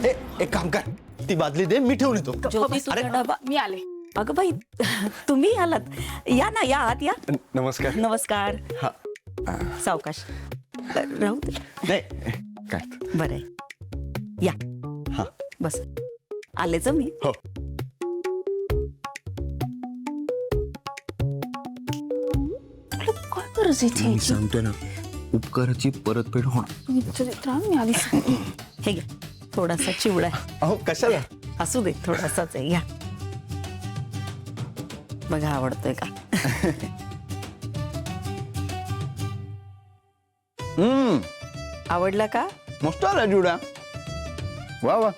एक काम कर, ती बादली दे, मी ठेवून येतो. ज्योती तुझा डबा. मी आले. अगं बाई तुम्ही आलात. या ना, या आत या. नमस्कार. नमस्कार. हा. सावकाश राहू दे. नाही काय बरं आहे. या हा बस. आलेच मी. हो. काय गरज इथे मी सांगतोय ना, उपकाराची परतफेड होणार. मी आली. हे घ्या, थोडासा चिवडा आहे. अहो कशाला? असू दे, थोडासाच आहे. या बघा, आवडतोय का? आवडला का? मस्त आला जुडा. वा वा.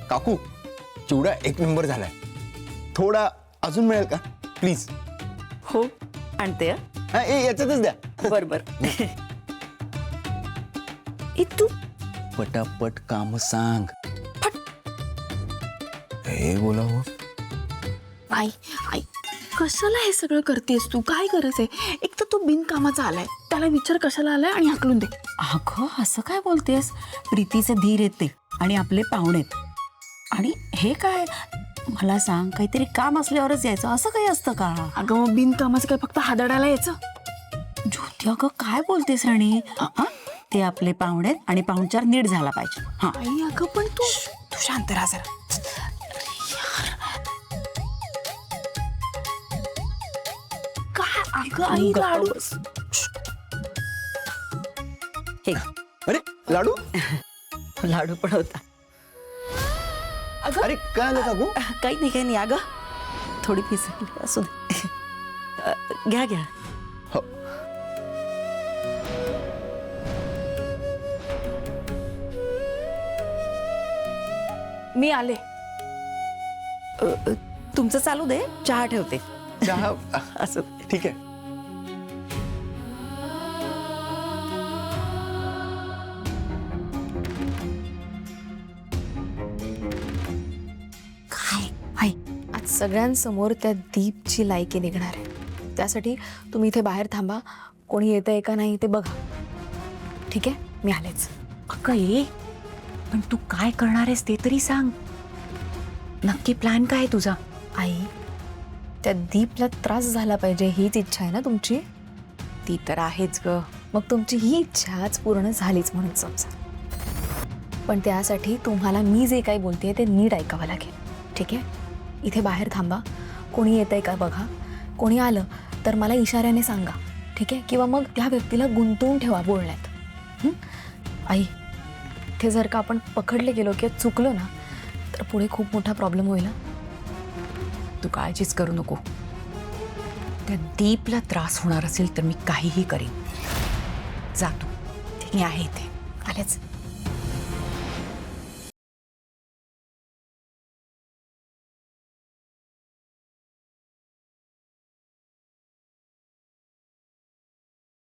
काकू, चिवडा एक नंबर झालाय. थोडा अजून मिळेल का प्लीज? हो, आणते. याच्यातच द्या. बर बर. तू पटापट काम सांग. हे बोला हो. आई आई कशाला हे सगळं करतेस तू? काय गरज आहे? एक तर तो बिनकामाचा आलाय, त्याला विचार कशाला आलाय आणि हाकलून दे. अगं असं काय बोलतेस? प्रीतीचे धीर येते आणि आपले पाहुणेत. आणि हे काय, मला सांग, काहीतरी काम असल्यावरच यायचं, असं काही असतं का? अगं मग बिनकामाचं काय फक्त हादडायला यायचं? ज्योती अगं काय बोलतेस राणी? ते आपले पाहुणेत आणि पाहुणचार नीट झाला पाहिजे. हा. आई अगं पण तू शांत राहा जरा. काय अगं आई लाडू. हे अरे लाडू. लाडू पण होता. अरे काय आलं काकू? काही नाही, काही नाही. अगं थोडी पिसली, असू दे. घ्या घ्या. हो. मी आले. तुमचं चालू दे, चहा ठेवते. चहा. असं. ठीक आहे. आई आज सगळ्यांसमोर त्या दीपची लायकी निघणार आहे. त्यासाठी तुम्ही इथे बाहेर थांबा. कोणी येतंय का नाही ते बघा. ठीक आहे, मी आलेच. अगं ये, पण तू काय करणार आहेस ते तरी सांग. नक्की प्लॅन काय आहे तुझा? आई, त्या दीपला त्रास झाला पाहिजे हीच इच्छा आहे ना तुमची? ती तर आहेच ग. मग तुमची ही इच्छा आज पूर्ण झालीच म्हणून समजा. पण त्यासाठी तुम्हाला मी जे काही बोलते ते नीट ऐकावं लागेल. ठीक आहे, इथे बाहेर थांबा. कोणी येतंय का बघा. कोणी आलं तर मला इशाऱ्याने सांगा. ठीक आहे, किंवा मग त्या व्यक्तीला गुंतवून ठेवा बोलण्यात. आई, इथे जर का आपण पकडले गेलो किंवा चुकलो ना तर पुढे खूप मोठा प्रॉब्लेम होईल. तू काळजीच करू नको. त्या दीपला त्रास होणार असेल तर मी काहीही करीन. जा तू, मी आहे इथे. आलेच.